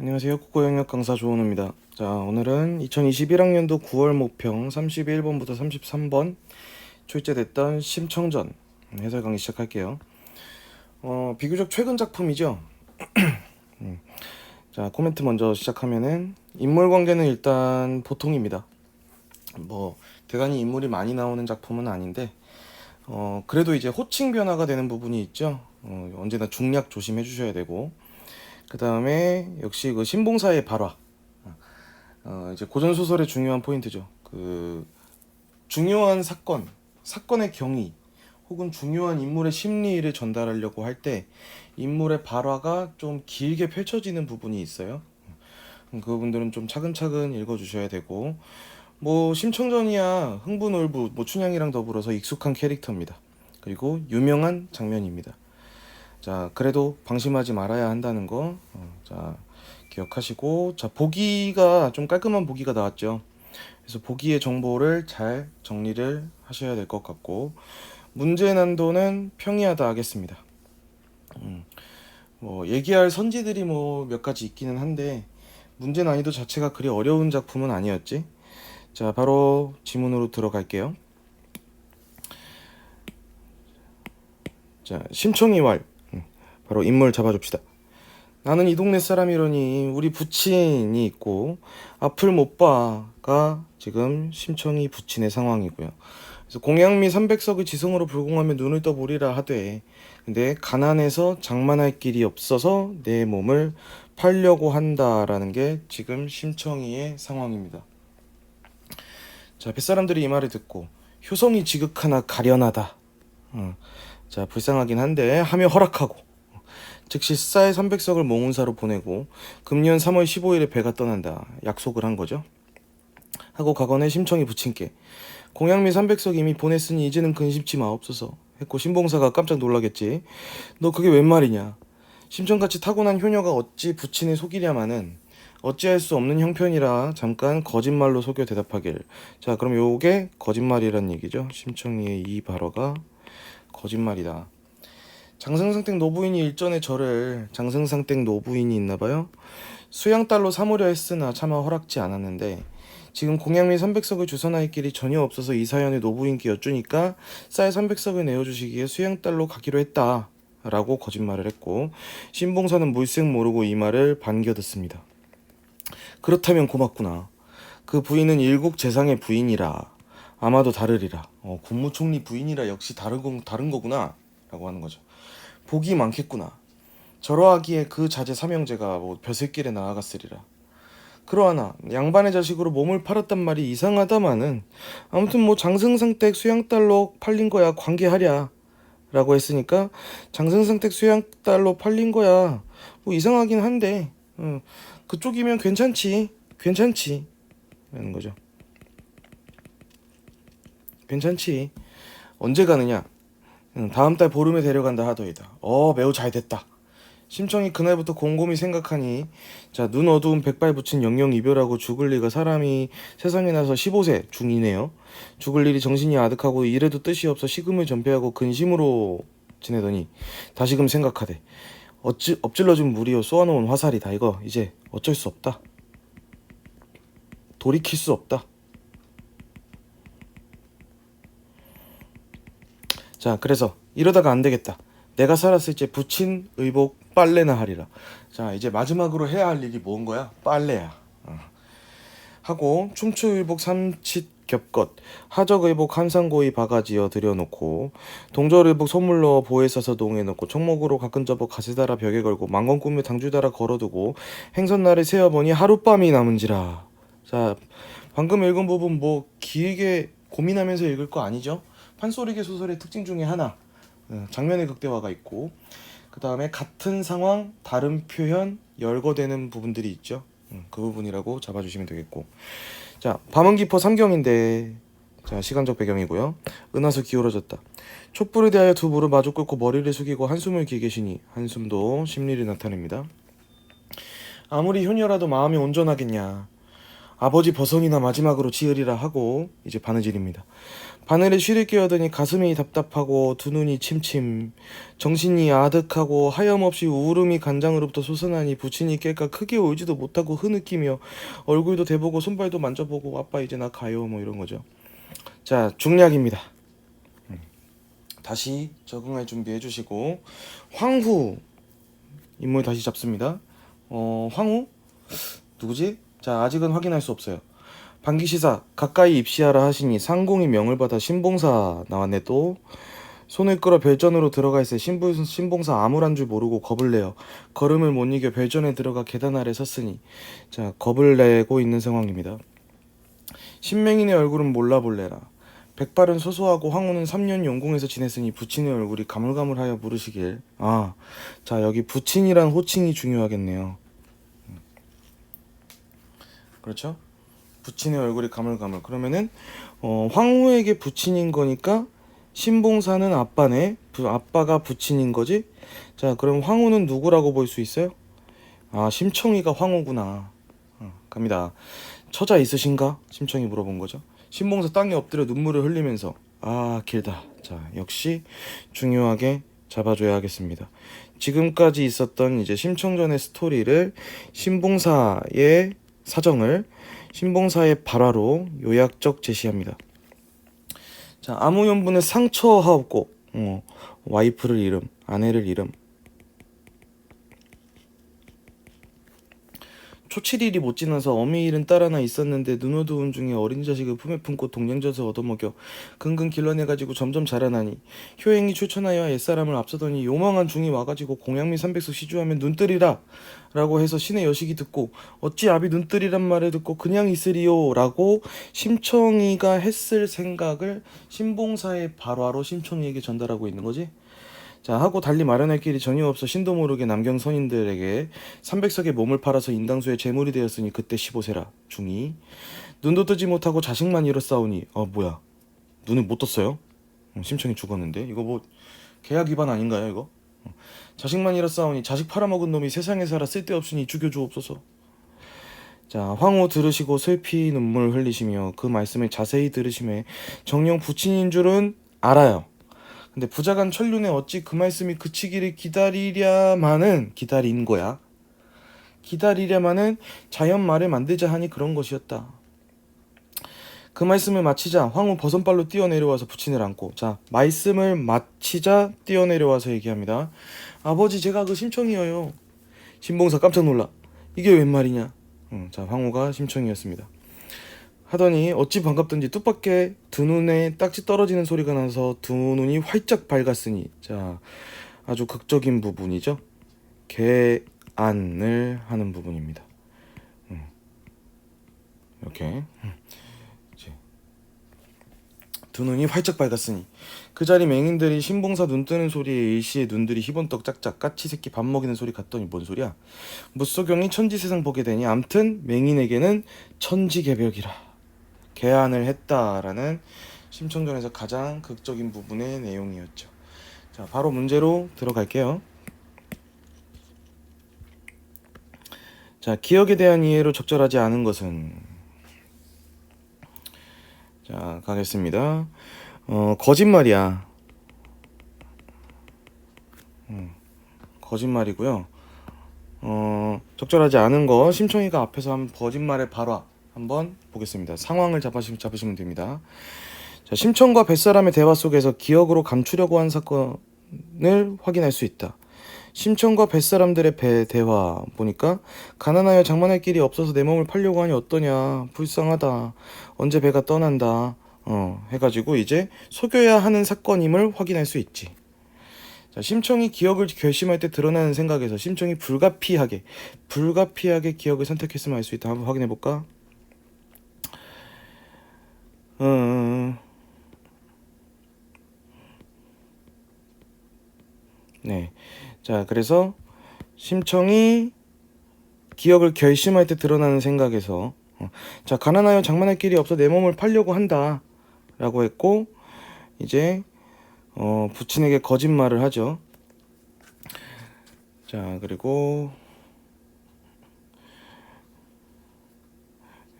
안녕하세요. 국어 영역 강사 조은우입니다. 자, 오늘은 2021학년도 9월 모평 31번부터 33번 출제됐던 심청전 해설 강의 시작할게요. 비교적 최근 작품이죠. 자, 코멘트 먼저 시작하면은 인물 관계는 일단 보통입니다. 대단히 인물이 많이 나오는 작품은 아닌데 그래도 이제 호칭 변화가 되는 부분이 있죠. 언제나 중략 조심해 주셔야 되고, 그 다음에 역시 그 신봉사의 발화. 이제 고전 소설의 중요한 포인트죠. 그 중요한 사건의 경위, 혹은 중요한 인물의 심리를 전달하려고 할 때 인물의 발화가 좀 길게 펼쳐지는 부분이 있어요. 그 부분들은 좀 차근차근 읽어주셔야 되고, 심청전이야 흥부놀부, 춘향이랑 더불어서 익숙한 캐릭터입니다. 그리고 유명한 장면입니다. 자, 그래도 방심하지 말아야 한다는 거, 자, 기억하시고, 자, 보기가 좀 깔끔한 보기가 나왔죠. 그래서 보기의 정보를 잘 정리를 하셔야 될 것 같고, 문제 난도는 평이하다 하겠습니다. 얘기할 선지들이 몇 가지 있기는 한데, 문제 난이도 자체가 그리 어려운 작품은 아니었지. 자, 바로 지문으로 들어갈게요. 자, 심청이왈. 바로 인물 잡아줍시다. 나는 이 동네 사람이러니 우리 부친이 있고 앞을 못 봐가 지금 심청이 부친의 상황이고요. 그래서 공양미 300석의 지성으로 불공하며 눈을 떠보리라 하되, 근데 가난해서 장만할 길이 없어서 내 몸을 팔려고 한다라는 게 지금 심청이의 상황입니다. 자, 뱃사람들이 이 말을 듣고 효성이 지극하나 가련하다. 자, 불쌍하긴 한데 하며 허락하고, 즉시 쌀 300석을 몽운사로 보내고 금년 3월 15일에 배가 떠난다 약속을 한 거죠. 하고 가건에 심청이 부친께 공양미 300석 이미 보냈으니 이제는 근심치 마옵소서 했고, 신봉사가 깜짝 놀라겠지. 너 그게 웬 말이냐. 심청같이 타고난 효녀가 어찌 부친을 속이랴마는 어찌할 수 없는 형편이라 잠깐 거짓말로 속여 대답하길. 자, 그럼 요게 거짓말이란 얘기죠. 심청이의 이 발어가 거짓말이다. 장승상댁 노부인이 일전에 장승상댁 노부인이 있나봐요. 수양딸로 삼으려 했으나 차마 허락지 않았는데, 지금 공양미 300석을 주선할 길이 전혀 없어서 이 사연을 노부인께 여쭈니까 쌀 300석을 내어주시기에 수양딸로 가기로 했다 라고 거짓말을 했고, 신봉사는 물색 모르고 이 말을 반겨듣습니다. 그렇다면 고맙구나. 그 부인은 일국 재상의 부인이라 아마도 다르리라. 국무총리 부인이라 역시 다른 거구나 라고 하는 거죠. 복이 많겠구나. 저러하기에 그 자제 삼형제가 벼슬길에 나아갔으리라. 그러하나 양반의 자식으로 몸을 팔았단 말이 이상하다마는 아무튼 장승상댁 수양딸로 팔린 거야 관계하랴 라고 했으니까, 장승상댁 수양딸로 팔린 거야 이상하긴 한데 그쪽이면 괜찮지 라는 거죠. 괜찮지. 언제 가느냐. 다음 달 보름에 데려간다 하더이다. 매우 잘 됐다. 심청이 그날부터 곰곰이 생각하니, 자, 눈 어두운 백발 붙인 영영 이별하고 죽을 리가, 사람이 세상에 나서 15세 중이네요. 죽을 일이 정신이 아득하고 이래도 뜻이 없어 식음을 전폐하고 근심으로 지내더니 다시금 생각하되, 엎질러진 물이요 쏘아놓은 화살이다. 이거 이제 어쩔 수 없다. 돌이킬 수 없다. 자, 그래서 이러다가 안 되겠다. 내가 살았을 때 부친 의복 빨래나 하리라. 자, 이제 마지막으로 해야 할 일이 뭔 거야? 빨래야. 하고 춤추의복 삼칫 겹것, 하적의복 한상고이 바가지어 들여놓고, 동절의복 소물로 보에 싸서 동에 넣고, 청목으로 가끔 접어 가세 달아 벽에 걸고, 망건 꾸며 당주 달아 걸어두고, 행선날에 세어보니 하룻밤이 남은지라. 자, 방금 읽은 부분 길게 고민하면서 읽을 거 아니죠? 판소리계 소설의 특징 중에 하나, 장면의 극대화가 있고, 그 다음에 같은 상황 다른 표현 열거되는 부분들이 있죠. 그 부분이라고 잡아주시면 되겠고, 자, 밤은 깊어 삼경인데, 자, 시간적 배경이고요. 은하수 기울어졌다. 촛불에 대하여 두 무릎 마주 꿇고 머리를 숙이고 한숨을 길게 쉬니, 한숨도 심리를 나타냅니다. 아무리 효녀라도 마음이 온전하겠냐. 아버지 버성이나 마지막으로 지으리라 하고 이제 바느질입니다. 바늘에 쉬를 끼어드니 가슴이 답답하고 두 눈이 침침, 정신이 아득하고 하염없이 울음이 간장으로부터 솟아나니 부친이 깰까 크게 울지도 못하고 흐느끼며 얼굴도 대보고 손발도 만져보고 아빠 이제 나 가요 뭐 이런 거죠. 자, 중략입니다. 다시 적응할 준비해 주시고 황후 인물 다시 잡습니다. 황후 누구지? 자, 아직은 확인할 수 없어요. 반기시사 가까이 입시하라 하시니 상공이 명을 받아 신봉사 나왔네. 또 손을 끌어 별전으로 들어가 있어 신봉사 아무란 줄 모르고 겁을 내어 걸음을 못 이겨 별전에 들어가 계단 아래 섰으니, 자, 겁을 내고 있는 상황입니다. 신명인의 얼굴은 몰라볼래라. 백발은 소소하고 황후는 3년 용궁에서 지냈으니 부친의 얼굴이 가물가물하여 물으시길. 아, 자, 여기 부친이란 호칭이 중요하겠네요. 그렇죠? 부친의 얼굴이 가물가물. 그러면은 황후에게 부친인 거니까 신봉사는 아빠네. 아빠가 부친인 거지. 자, 그럼 황후는 누구라고 볼 수 있어요? 아, 심청이가 황후구나. 갑니다. 처자 있으신가? 심청이 물어본 거죠. 신봉사 땅에 엎드려 눈물을 흘리면서, 아, 길다. 자, 역시 중요하게 잡아줘야 하겠습니다. 지금까지 있었던 이제 심청전의 스토리를, 신봉사의 사정을 신봉사의 발화로 요약적 제시합니다. 자, 아무연분의 상처하옵고 와이프를 잃음, 아내를 잃음. 초칠일이 못 지나서 어미 잃은 딸 하나 있었는데 눈어두운 중에 어린 자식을 품에 품고 동냥져서 얻어먹여 근근 길러내가지고 점점 자라나니 효행이 출천하여 옛사람을 앞서더니 요망한 중이 와가지고 공양미 300수 시주하면 눈뜨리라 라고 해서 신의 여식이 듣고 어찌 아비 눈뜨리란 말을 듣고 그냥 있으리요 라고 심청이가 했을 생각을 신봉사의 발화로 심청이에게 전달하고 있는 거지. 자, 하고 달리 마련할 길이 전혀 없어 신도 모르게 남경 선인들에게 300석의 몸을 팔아서 인당수의 재물이 되었으니 그때 15세라. 중이 눈도 뜨지 못하고 자식만 잃었사오니, 뭐야, 눈을 못 떴어요? 심청이 죽었는데 이거 뭐 계약 위반 아닌가요 이거? 자식만 잃었사오니 자식 팔아먹은 놈이 세상에 살아 쓸데없으니 죽여주옵소서. 자, 황후 들으시고 슬피 눈물 흘리시며 그 말씀을 자세히 들으심에 정녕 부친인 줄은 알아요. 근데 부자간 천륜에 어찌 그 말씀이 그치기를 기다리랴마는 기다린 거야. 기다리랴마는 자연 말을 만들자 하니 그런 것이었다. 그 말씀을 마치자 황후 버선발로 뛰어내려와서 부친을 안고, 자, 말씀을 마치자 뛰어내려와서 얘기합니다. 아버지, 제가 그 심청이여요. 신봉사 깜짝 놀라. 이게 웬 말이냐? 자, 황후가 심청이었습니다. 하더니 어찌 반갑던지 뜻밖의 두 눈에 딱지 떨어지는 소리가 나서 두 눈이 활짝 밝았으니, 자, 아주 극적인 부분이죠. 개안을 하는 부분입니다. 이렇게 두 눈이 활짝 밝았으니 그 자리 맹인들이 신봉사 눈 뜨는 소리에 일시에 눈들이 희번떡 짝짝 까치 새끼 밥 먹이는 소리 같더니 뭔 소리야? 무소경이 천지세상 보게 되니 암튼 맹인에게는 천지개벽이라 개안을 했다라는 심청전에서 가장 극적인 부분의 내용이었죠. 자, 바로 문제로 들어갈게요. 자, 기억에 대한 이해로 적절하지 않은 것은, 자, 가겠습니다. 거짓말이야. 거짓말이고요. 적절하지 않은 거 심청이가 앞에서 한 거짓말의 발화 한번 보겠습니다. 상황을 잡으시면 됩니다. 자, 심청과 뱃사람의 대화 속에서 기억으로 감추려고 한 사건을 확인할 수 있다. 심청과 뱃사람들의 대화 보니까 가난하여 장만할 길이 없어서 내 몸을 팔려고 하니 어떠냐, 불쌍하다, 언제 배가 떠난다, 해가지고 이제 속여야 하는 사건임을 확인할 수 있지. 자, 심청이 기억을 결심할 때 드러나는 생각에서 심청이 불가피하게 기억을 선택했음을 알 수 있다. 한번 확인해 볼까? 네. 자, 그래서 심청이 기억을 결심할 때 드러나는 생각에서, 자, 가난하여 장만할 길이 없어 내 몸을 팔려고 한다 라고 했고, 이제 부친에게 거짓말을 하죠. 자, 그리고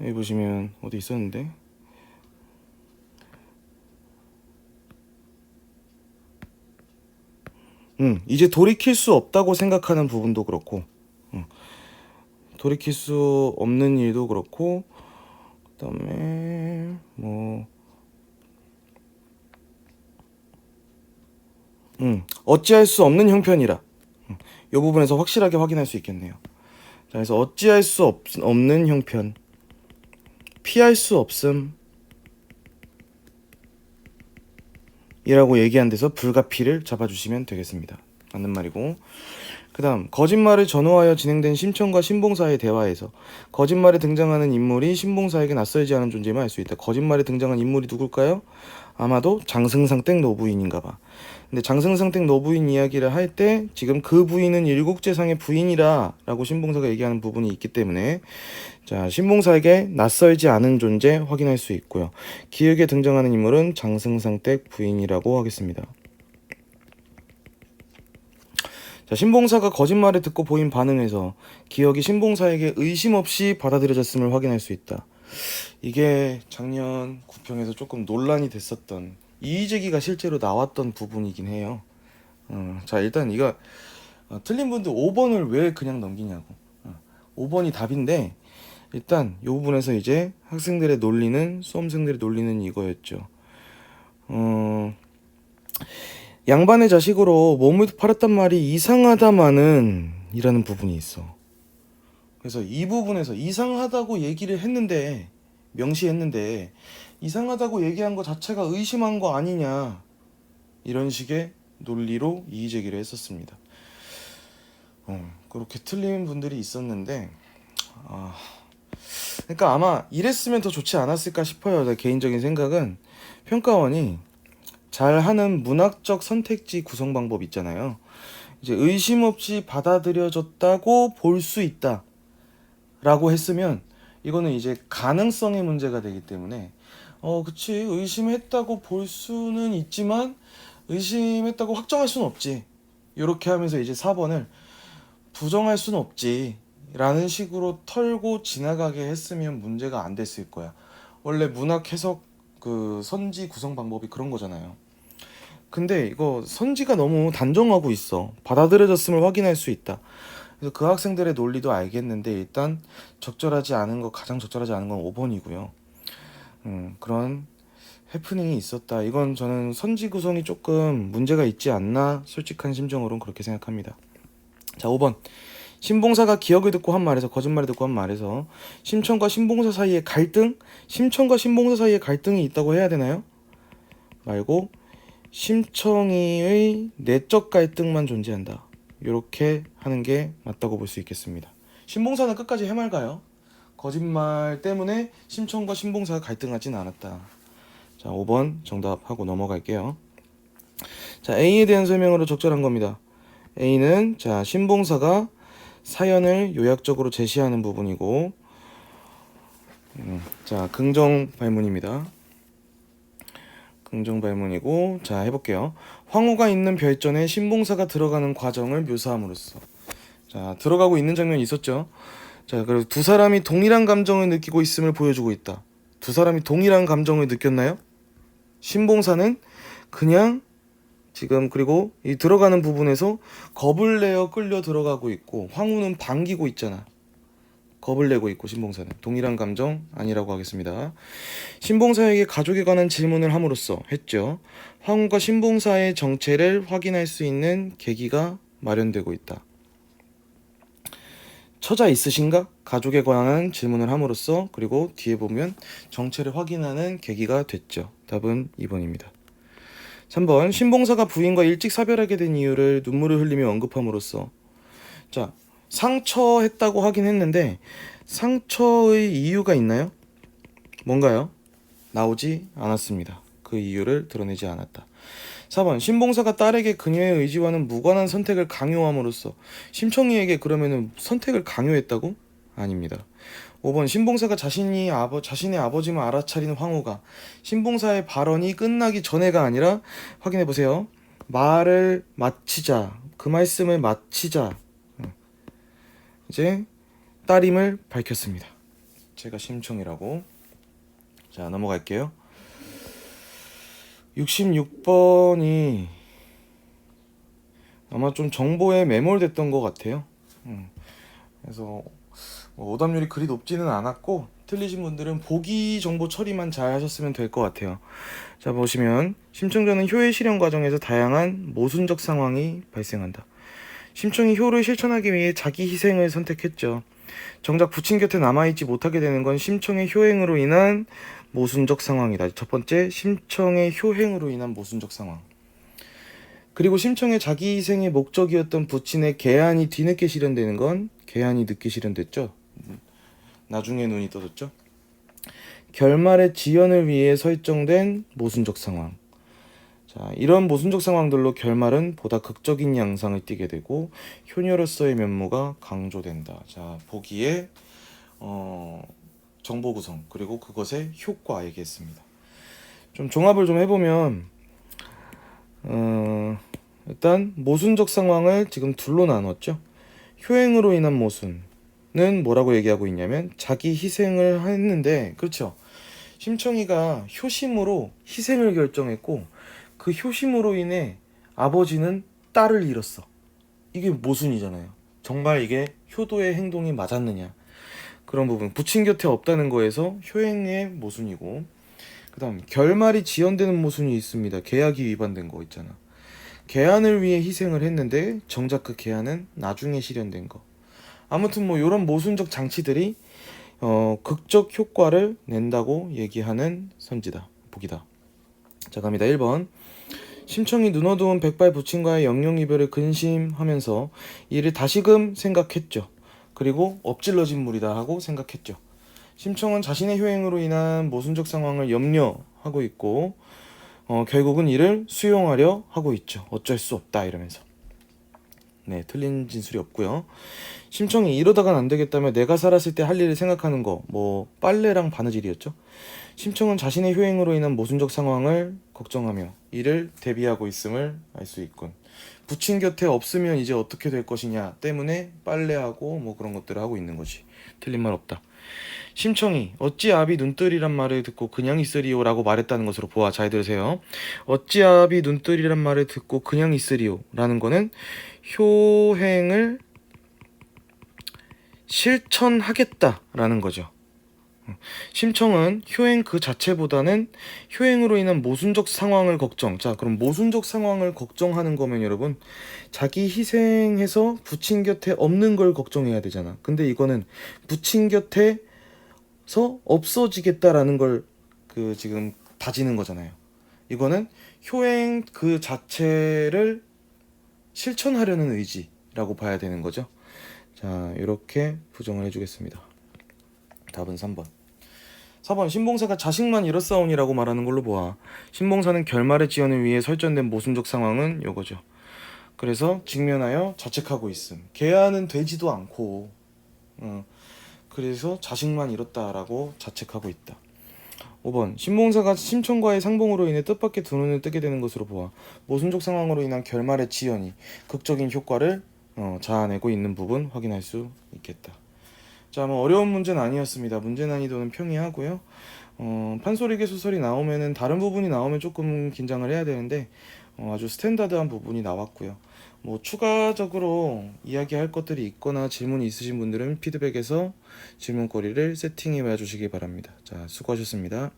여기 보시면 어디 있었는데, 이제 돌이킬 수 없다고 생각하는 부분도 그렇고, 돌이킬 수 없는 일도 그렇고, 그다음에 뭐 어찌할 수 없는 형편이라, 이 부분에서 확실하게 확인할 수 있겠네요. 자, 그래서 어찌할 수 없는 형편, 피할 수 없음 이라고 얘기한 데서 불가피를 잡아주시면 되겠습니다. 맞는 말이고, 그 다음 거짓말을 전후하여 진행된 심청과 신봉사의 대화에서 거짓말에 등장하는 인물이 신봉사에게 낯설지 않은 존재임을 알 수 있다. 거짓말에 등장한 인물이 누굴까요? 아마도 장승상댁 노부인인가봐. 근데 장승상댁 노부인 이야기를 할 때 지금 그 부인은 일국재상의 부인이라 라고 신봉사가 얘기하는 부분이 있기 때문에, 자, 신봉사에게 낯설지 않은 존재 확인할 수 있고요. 기억에 등장하는 인물은 장승상댁 부인이라고 하겠습니다. 자, 신봉사가 거짓말을 듣고 보인 반응에서 기억이 신봉사에게 의심 없이 받아들여졌음을 확인할 수 있다. 이게 작년 구평에서 조금 논란이 됐었던, 이의제기가 실제로 나왔던 부분이긴 해요. 자, 일단 이거 틀린 분들 5번을 왜 그냥 넘기냐고. 5번이 답인데, 일단 이 부분에서 이제 학생들의 논리는, 수험생들의 논리는 이거였죠. 양반의 자식으로 몸을 팔았단 말이 이상하다마는 이라는 부분이 있어. 그래서 이 부분에서 이상하다고 얘기를 했는데, 명시했는데 이상하다고 얘기한 거 자체가 의심한 거 아니냐, 이런 식의 논리로 이의제기를 했었습니다. 그렇게 틀린 분들이 있었는데, 그러니까 아마 이랬으면 더 좋지 않았을까 싶어요. 내 개인적인 생각은 평가원이 잘하는 문학적 선택지 구성 방법 있잖아요. 이제 의심 없이 받아들여졌다고 볼 수 있다 라고 했으면 이거는 이제 가능성의 문제가 되기 때문에, 그치, 의심했다고 볼 수는 있지만 의심했다고 확정할 수는 없지, 이렇게 하면서 이제 4번을 부정할 수는 없지 라는 식으로 털고 지나가게 했으면 문제가 안 됐을 거야. 원래 문학 해석 그 선지 구성 방법이 그런 거잖아요. 근데 이거 선지가 너무 단정하고 있어. 받아들여졌음을 확인할 수 있다. 그래서 그 학생들의 논리도 알겠는데, 일단 적절하지 않은 거, 가장 적절하지 않은 건 5번이고요. 그런 해프닝이 있었다. 이건 저는 선지 구성이 조금 문제가 있지 않나, 솔직한 심정으로는 그렇게 생각합니다. 자, 5번. 신봉사가 기억을 듣고 한 말에서, 거짓말을 듣고 한 말에서 심청과 신봉사 사이에 갈등? 심청과 신봉사 사이에 갈등이 있다고 해야 되나요? 말고 심청이의 내적 갈등만 존재한다, 이렇게 하는 게 맞다고 볼 수 있겠습니다. 신봉사는 끝까지 해맑아요. 거짓말 때문에 심청과 신봉사가 갈등하진 않았다. 자, 5번 정답하고 넘어갈게요. 자, A에 대한 설명으로 적절한 겁니다. A는, 자, 신봉사가 사연을 요약적으로 제시하는 부분이고, 자, 긍정 발문입니다. 긍정 발문이고, 자, 해볼게요. 황후가 있는 별전에 신봉사가 들어가는 과정을 묘사함으로써, 자, 들어가고 있는 장면이 있었죠. 자, 그리고 두 사람이 동일한 감정을 느끼고 있음을 보여주고 있다. 두 사람이 동일한 감정을 느꼈나요? 신봉사는 그냥 지금, 그리고 이 들어가는 부분에서 겁을 내어 끌려 들어가고 있고, 황후는 반기고 있잖아. 겁을 내고 있고, 신봉사는 동일한 감정 아니라고 하겠습니다. 신봉사에게 가족에 관한 질문을 함으로써 했죠. 황후가 신봉사의 정체를 확인할 수 있는 계기가 마련되고 있다. 처자 있으신가? 가족에 관한 질문을 함으로써, 그리고 뒤에 보면 정체를 확인하는 계기가 됐죠. 답은 2번입니다. 3번. 신봉사가 부인과 일찍 사별하게 된 이유를 눈물을 흘리며 언급함으로써, 자, 상처했다고 하긴 했는데 상처의 이유가 있나요? 뭔가요? 나오지 않았습니다. 그 이유를 드러내지 않았다. 4번. 신봉사가 딸에게 그녀의 의지와는 무관한 선택을 강요함으로써, 심청이에게 그러면은 선택을 강요했다고? 아닙니다. 5번. 신봉사가 자신의 아버짐을 알아차리는 황후가 신봉사의 발언이 끝나기 전에가 아니라, 확인해보세요. 말을 마치자, 그 말씀을 마치자 이제 딸임을 밝혔습니다. 자체가 심청이라고. 자, 넘어갈게요. 66번이 아마 좀 정보에 매몰됐던 것 같아요. 그래서 오답률이 그리 높지는 않았고, 틀리신 분들은 보기 정보 처리만 잘 하셨으면 될 것 같아요. 자, 보시면 심청전은 효의 실현 과정에서 다양한 모순적 상황이 발생한다. 심청이 효를 실천하기 위해 자기 희생을 선택했죠. 정작 부친 곁에 남아있지 못하게 되는 건 심청의 효행으로 인한 모순적 상황이다. 첫 번째, 심청의 효행으로 인한 모순적 상황. 그리고 심청의 자기 희생의 목적이었던 부친의 계안이 뒤늦게 실현되는 건 계안이 늦게 실현됐죠. 나중에 눈이 떠졌죠. 결말의 지연을 위해 설정된 모순적 상황. 자, 이런 모순적 상황들로 결말은 보다 극적인 양상을 띠게 되고 효녀로서의 면모가 강조된다. 자, 보기에 정보 구성 그리고 그것의 효과 얘기했습니다. 좀 종합을 좀 해보면 일단 모순적 상황을 지금 둘로 나눴죠. 효행으로 인한 모순은 뭐라고 얘기하고 있냐면 자기 희생을 했는데, 그렇죠, 심청이가 효심으로 희생을 결정했고 그 효심으로 인해 아버지는 딸을 잃었어. 이게 모순이잖아요. 정말 이게 효도의 행동이 맞았느냐, 그런 부분. 부친 곁에 없다는 거에서 효행의 모순이고, 그 다음 결말이 지연되는 모순이 있습니다. 계약이 위반된 거 있잖아. 계안을 위해 희생을 했는데 정작 그 계안은 나중에 실현된 거. 아무튼 뭐 이런 모순적 장치들이 극적 효과를 낸다고 얘기하는 선지다, 복이다. 자, 갑니다. 1번. 심청이 눈어두운 백발 부친과의 영영이별을 근심하면서 이를 다시금 생각했죠. 그리고 엎질러진 물이다 하고 생각했죠. 심청은 자신의 효행으로 인한 모순적 상황을 염려하고 있고 결국은 이를 수용하려 하고 있죠. 어쩔 수 없다 이러면서. 네, 틀린 진술이 없고요. 심청이 이러다간 안 되겠다며 내가 살았을 때 할 일을 생각하는 거, 뭐 빨래랑 바느질이었죠. 심청은 자신의 효행으로 인한 모순적 상황을 걱정하며 이를 대비하고 있음을 알 수 있군. 부친 곁에 없으면 이제 어떻게 될 것이냐 때문에 빨래하고 뭐 그런 것들을 하고 있는 거지. 틀린 말 없다. 심청이 어찌 아비 눈뜰이란 말을 듣고 그냥 있으리오 라고 말했다는 것으로 보아. 잘 들으세요. 어찌 아비 눈뜰이란 말을 듣고 그냥 있으리오 라는 거는 효행을 실천하겠다라는 거죠. 심청은 효행 그 자체보다는 효행으로 인한 모순적 상황을 걱정. 자, 그럼 모순적 상황을 걱정하는 거면 여러분, 자기 희생해서 부친 곁에 없는 걸 걱정해야 되잖아. 근데 이거는 부친 곁에서 없어지겠다라는 걸 지금 다지는 거잖아요. 이거는 효행 그 자체를 실천하려는 의지라고 봐야 되는 거죠. 자, 이렇게 부정을 해주겠습니다. 답은 3번. 4번. 신봉사가 자식만 잃었사오니라고 말하는 걸로 보아. 신봉사는 결말의 지연을 위해 설정된 모순적 상황은 요거죠. 그래서 직면하여 자책하고 있음. 계안은 되지도 않고 그래서 자식만 잃었다라고 자책하고 있다. 5번. 신봉사가 심청과의 상봉으로 인해 뜻밖의 두 눈을 뜨게 되는 것으로 보아 모순적 상황으로 인한 결말의 지연이 극적인 효과를 자아내고 있는 부분 확인할 수 있겠다. 자, 뭐 어려운 문제는 아니었습니다. 문제 난이도는 평이하고요. 판소리계 소설이 나오면은 다른 부분이 나오면 조금 긴장을 해야 되는데 아주 스탠다드한 부분이 나왔고요. 뭐 추가적으로 이야기할 것들이 있거나 질문이 있으신 분들은 피드백에서 질문거리를 세팅해 와 주시기 바랍니다. 자, 수고하셨습니다.